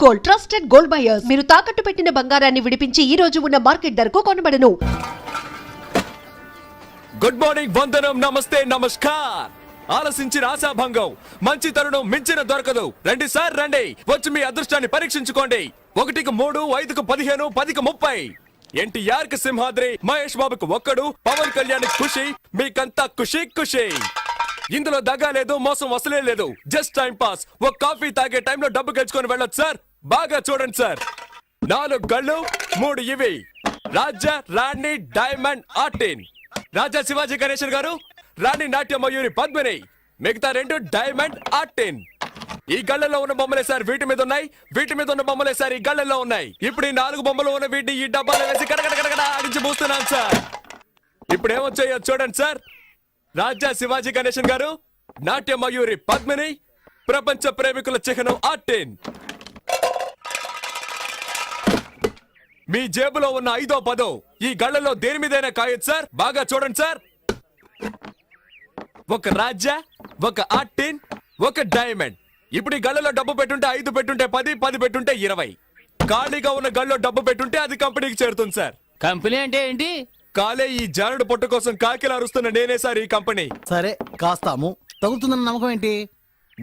Gold, trusted gold buyers. మీరు తాకట్టు పెట్టిన బంగారాన్ని విడిపించి ఈ రోజు ఉన్న మార్కెట్ ధరకు కొనబడను. గుడ్ మార్నింగ్, వందనం, నమస్తే, నమస్కార్. ఆలసించిన ఆశాభంగం, మంచి తరుణం మించిన దొరకదు. రండి సార్ రండి, వచ్చి మీ అదృష్టాన్ని పరీక్షించుకోండి. 1కి 3, 5కి 15, 10కి 30. ఎన్టీఆర్ కి సింహాద్రి, మహేష్ బాబుకు ఒక్కడు, పవన్ కళ్యాణ్ ఖుషి, మీకంతా ఖుషి ఖుషి. ఇందులో దగ్గా లేదు, మోసం వసలే లేదు. Just time pass. ఒక కాఫీ తాగే టైంలో డబ్బు గెలుచుకొని వెళ్ళొచ్చు సార్. బాగా చూడండి సార్. 4 గళ్ళు, 3 ఇవి. రాజా, రాణి, డైమండ్, ఆర్టిన్. రాజా శివాజీ గణేశన్ గారు, రాణి నాట్య మయూరి పద్మిని, మిగతా 2 డైమండ్, ఆర్టిన్. ఈ గళ్ళలో ఉన్న బొమ్మలే సార్ వీటి మీద ఉన్నాయి, వీటి మీద ఉన్న బొమ్మలే సార్ ఈ గళ్ళలో ఉన్నాయి. ఇప్పుడు ఈ 4 బొమ్మలు ఉన్న వీటిని ఈ డబ్బాలో వేసి కడగడగడగడ ఆడించి పూస్తున్నాను సార్. ఇప్పుడు ఏమొచ్చాయో చూడండి సార్. రాజా శివాజీ గణేశన్ గారు, నాట్య మయూరి పద్మిని, ప్రపంచ ప్రేమికుల చిహ్నం ఆర్టిన్. మీ జేబులో ఉన్న 5వ 10 ఈ గళ్ళలో దేని మీదైనా కాయొచ్చు సార్. బాగా చూడండి సార్. ఒక రాజా, ఒక ఆర్టిన్, ఒక డైమండ్. ఇప్పుడు ఈ గళ్ళలో డబ్బు పెట్టుంటే 5 పెట్టుంటే 10, 10 పెట్టుంటే 20. ఖాళీగా ఉన్న గళ్ళలో డబ్బు పెట్టుంటే అది కంపెనీకి చేరుతుంది సార్. కంపెనీ అంటే ఏంటి? కాలే ఈ జానుడు పొట్టు కోసం కాకిలా అరుస్తున్న నేనే సార్ ఈ కంపెనీ. సరే కాస్తాము, తగులుతుందన్న నమ్మకం ఏంటి?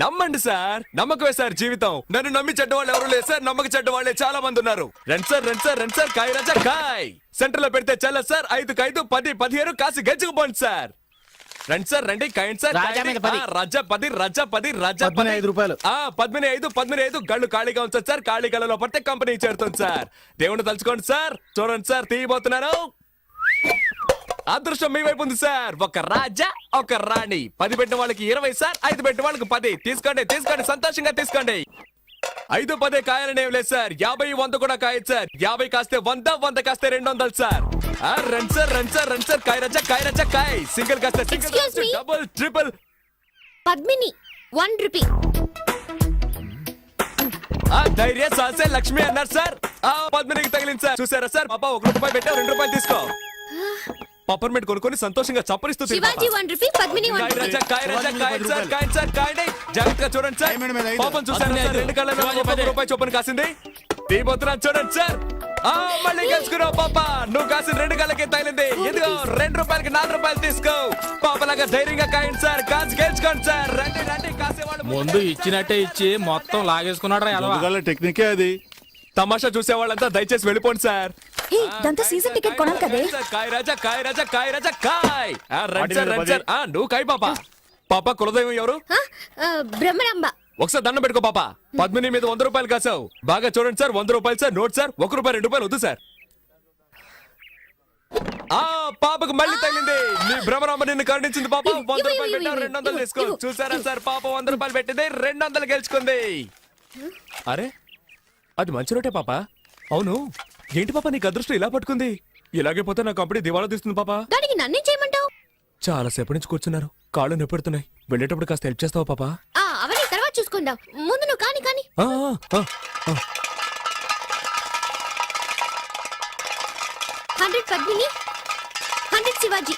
నమ్మండి సార్, నమ్మకమే సార్ జీవితం. నన్ను నమ్మి చెడ్డవాళ్ళు ఎవరు లేదు సార్, నమ్మక చెడ్డవాళ్లే చాలా మంది ఉన్నారు. రండి సార్ రండి సార్ రండి సార్, కాయ రాజా కాయ్. సెంటర్ లో పెడితే చల్ల సార్. 5కి 5, 10, 15 కాసి గెలుచుకుపోండి సార్. రండి సార్ రండి, కాయండి సార్. రాజా మీద 10. రాజా 10, రాజా 10, రాజా 15 రూపాయలు. 15, 15 గళ్ళు ఖాళీగా ఉంచండి సార్. ఖాళీ గళ్ళలో పడితే కంపెనీ చేరుతుంది సార్. దేవుని తలుచుకోండి సార్. చూడండి సార్, తీయబోతున్నాను. అదృష్టం మీ వైపు ఉంది సార్. ఒక రాజా, ఒక రాణి. 10 పెట్టిన వాళ్ళకి 20 సార్, 5 పెట్టిన వాళ్ళకి 10. తీసుకోండి తీసుకోండి, సంతోషంగా తీసుకోండి. 5, 10 కాయాలని ఏం లేదు సార్. 50, 100 కూడా కాయచ్చు సార్. 50 కాస్తే 100, 100 కాస్తే 200 సార్. రండి సార్ రండి సార్ రండి సార్, కాయ రాజా కాయ్. సింగిల్ కాస్తే single, double, triple. Padmini 1 rupee. ధైర్య సాసే లక్ష్మి అన్నారు సార్. పద్మినికి తగిలింది సార్. చూసారా సార్, పాప 1 రూపాయి పెట్టా, 2 రూపాయలు తీసుకో. పప్పర్మెంట్ కొనుక్కొని సంతోషంగా చప్పరిస్తూ శివాజీ 1 రూపీ, పద్మిని 1 రూపీ. జాగ్రత్తగా చూడండి సార్. పాపం చూసారా సార్, 2 కళ్ళలో 1 రూపాయి చొప్పున కాసింది. తీయబోతున్నా చూడండి సార్. మళ్ళీ గెలుచుకున్నావు పాప. నువ్వు కాసిన 2 కళ్ళకి తగిలింది. ఇదిగో 2 రూపాయలకి 4 రూపాయలు తీసుకో. పాపలాగా ధైర్యంగా కాయండి సార్. కాసి గెలుచుకోండి సార్. రండి రండి, కాసేవాళ్ళు ముందు ఇచ్చినట్టే ఇచ్చి మొత్తం లాగేసుకున్నాడు. టెక్నికే అది. తమాషా చూసేవాళ్ళంతా దయచేసి వెళ్ళిపోండి సార్. దాంతో సీజన్ టికెట్ కొనాలి కదే. కాయ్ రాజా కాయ్ రాజా కాయ్ రాజా కాయ్. రండి సార్ రండి సార్. నువ్వు కాయ్ పాప. పాప కులదైవం ఎవరు? బ్రహ్మరాంబ. ఒకసారి దండం పెట్టుకో పాప. పద్మిని మీద 100 రూపాయలు కాసావు. బాగా చూడండి సార్. 100 రూపాయలు సార్. Note sir. 1 రూపాయి 2 రూపాయలు వద్దు సార్. పాపకు మళ్ళీ తగిలింది. నీ భ్రమరాంబ నిన్ను కరుణించింది పాప. 100 రూపాయలు పెట్టావు, 200 తీసుకో. చూసారా సార్, పాప 100 రూపాయలు పెట్టింది, 200 గెలుచుకుంది. అరే అది మంచి రోటే పాప. అవును ఏంటి పాప, నీకు అదృష్టం ఇలా పట్టుకుంది? ఇలాగే పోతే నా కంపెనీ దివాళా తీస్తుంది పాప. దానికి నన్నేం చేయమంటావు? చాలా సేపటి నుంచి కూర్చున్నారు, కాళ్ళు నొప్పెడుతున్నాయి. వెళ్ళేటప్పుడు కాస్త హెల్ప్ చేస్తావా పాప? అవన్నీ తర్వాత చూసుకుందాం. ముందు నువ్వు కాని. 100 పద్మిని, 100 శివాజీ,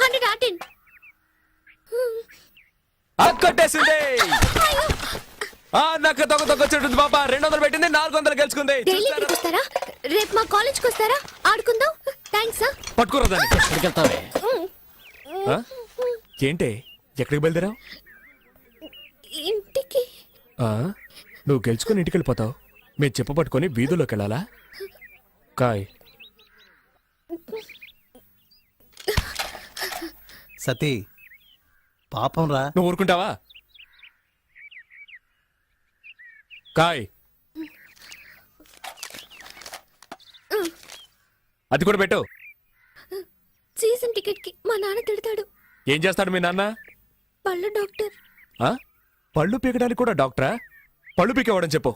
100 ఆర్టిన్. కొట్టేసింది. నాకు తొక్కొచ్చుంటుంది పాప. 200 పెట్టింది, 400 గెలుచుకుంది. డైలీ ఇక్కడికి వస్తారా? రేపు మా కాలేజ్కి వస్తారా? ఆడుకుందాం. థ్యాంక్స్. పట్టుకోరా దాన్ని. ఏంటే ఎక్కడికి బయలుదేరావు? ఇంటికి. నువ్వు గెలుచుకుని ఇంటికి వెళ్ళిపోతావు. మీరు చెప్ప పట్టుకొని వీధుల్లోకి వెళ్ళాలా? కాయ్. సతీ పాపం రా. నువ్వు ఊరుకుంటావా? కాయ్. అది కూడా పెట్టు. సీజన్ టికెట్ కి మా నాన్న తిడతాడు. ఏం చేస్తాడు మీ నాన్న? పళ్ళు డాక్టర్. పళ్ళు పీకడానికి కూడా డాక్టరా? పళ్ళు పీకేవాడని చెప్పు.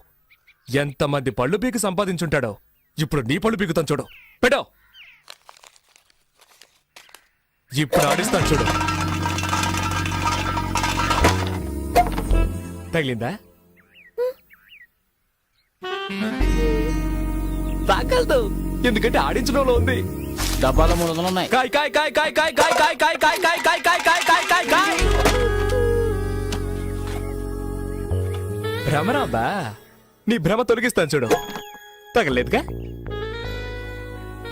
ఎంతమంది పళ్ళు పీకి సంపాదించుంటాడో. ఇప్పుడు నీ పళ్ళు పీకుతాను చూడు. పెట్టో. ఇప్పుడు ఆడిస్తాను చూడు. తగిలిందా? తాకల్దు, ఎందుకంటే ఆడించడంలో ఉంది. డబ్బాలో 300 ఉన్నాయి. కాయ్ కాయ్ కాయ్ కాయ్ కాయ్ కాయ్ కాయ్ కాయ్ కాయ్ కాయ్ కాయ్ కాయ్ కాయ్ కాయ్ కాయ్ కాయ్. భ్రమరాంబా నీ భ్రమ తొలగిస్తాను చూడు. తగలేదుగా?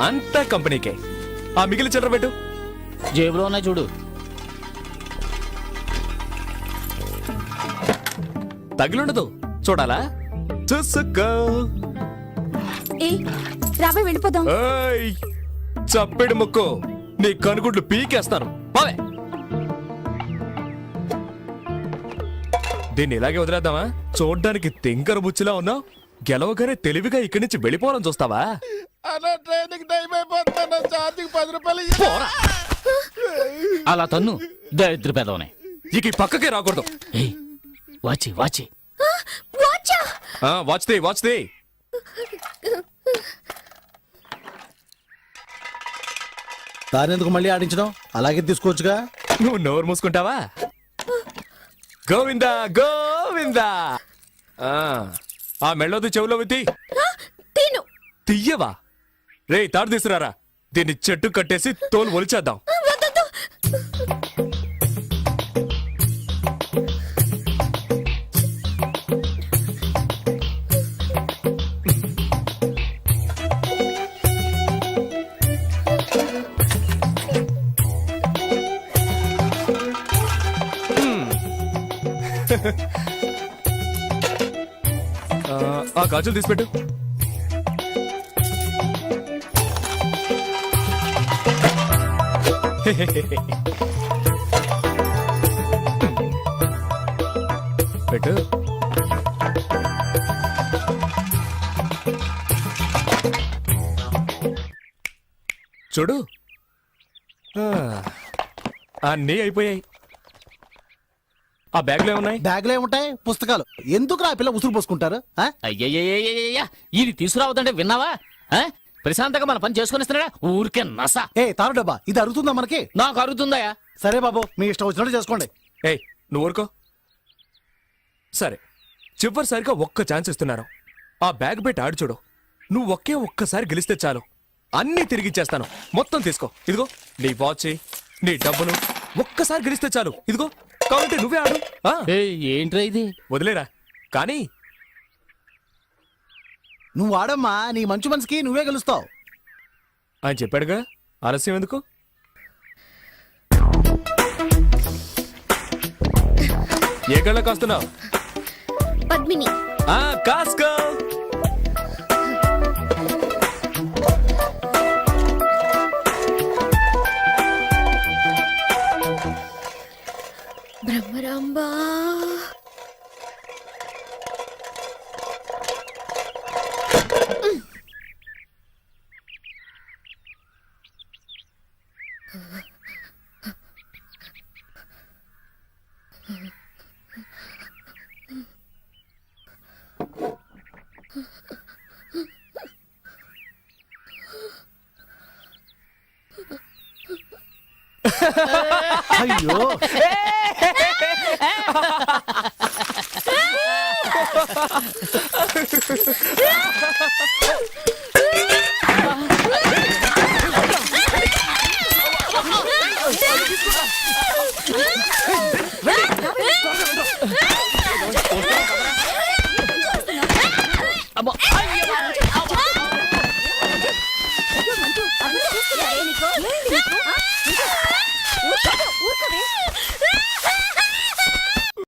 అంతా కంపెనీకే. ఆ మిగిలిన చిల్లర పెట్టు. జేబులో ఉన్నాయి చూడు. తగిలుండదు చూడాలా? చూసుకో. ఏ రావే వెళ్ళిపోదాం. ఏయ్, చప్పెడు ముక్కు నీ కనుగుడ్లు పీకేస్తాను. పోవే. దీన్ని ఇలాగే వదిలేద్దామా? చూడ్డానికి తింకర బుచ్చిలా ఉన్నావు. గెలవగానే తెలివిగా ఇక్కడి నుంచి వెళ్ళిపోవాలని చూస్తావా? పోరా. అలా తన్ను దరిద్ర పెదవనే. ఇక ఈ పక్కకే రాకూడదు. ఏయ్, వాచి వాచి. వాచా వాచ్ది. దానెందుకు మళ్ళీ ఆడించడం? అలాగే తీసుకోవచ్చుగా. నువ్వు నోరు మూసుకుంటావా? గోవిందా గోవిందా. ఆ మెళ్ళోది చెవులో విత్తి తిను. తీయవా? రే తాడు తీసుకురారా. దీన్ని చెట్టు కట్టేసి తోలు ఒలిచేద్దాం. వద్దొద్దు. ఆ గాజులు తీసిపెట్టు. పెట్టు. చూడు, అన్నీ అయిపోయాయి. ఆ బ్యాగ్లో ఏమున్నాయి? బ్యాగ్లో ఏముంటాయి? పుస్తకాలు. ఎందుకు రా పిల్ల ఉసురు పోసుకుంటారు? ఆ? అయ్యయ్యయ్యయ్యయ్యా, ఇది తీసుకురావద్దంటే విన్నావా? ఆ? ప్రశాంతంగా మన పని చేసుకొని ఇస్తున్నాడా? ఊరికే నస. ఏ తారు డబ్బా, ఇది అరుగుతుందా మనకి? నాకు అరుగుతుందయా. సరే బాబు, మీ ఇష్టం వచ్చినట్టు చేసుకోండి. ఏయ్, నువ్వు ఊరుకో. సరే, చివరిసారిగా ఒక్క ఛాన్స్ ఇస్తున్నారు. ఆ బ్యాగ్ పెట్టి ఆడు చూడు. నువ్వు ఒక్కసారి గెలిస్తే చాలు, అన్నీ తిరిగిచ్చేస్తాను. మొత్తం తీసుకో. ఇదిగో నీ వాచ్, నీ డబ్బులు. ఒక్కసారి గెలిస్తే చాలు. ఇదిగో కాబట్టి నువ్వే ఆడు. ఏయ్, ఏంట్రా ఇది? వదిలేరా. కానీ నువ్వు ఆడమ్మా, నీ మంచి మనసుకి నువ్వే గెలుస్తావు. ఆయన చెప్పాడుగా, ఆలస్యం ఎందుకు? ఏ కళ్ళ కాస్తున్నావు? పద్మిని. కాస్కో. బ్రహ్మరాంబా. అయ్యో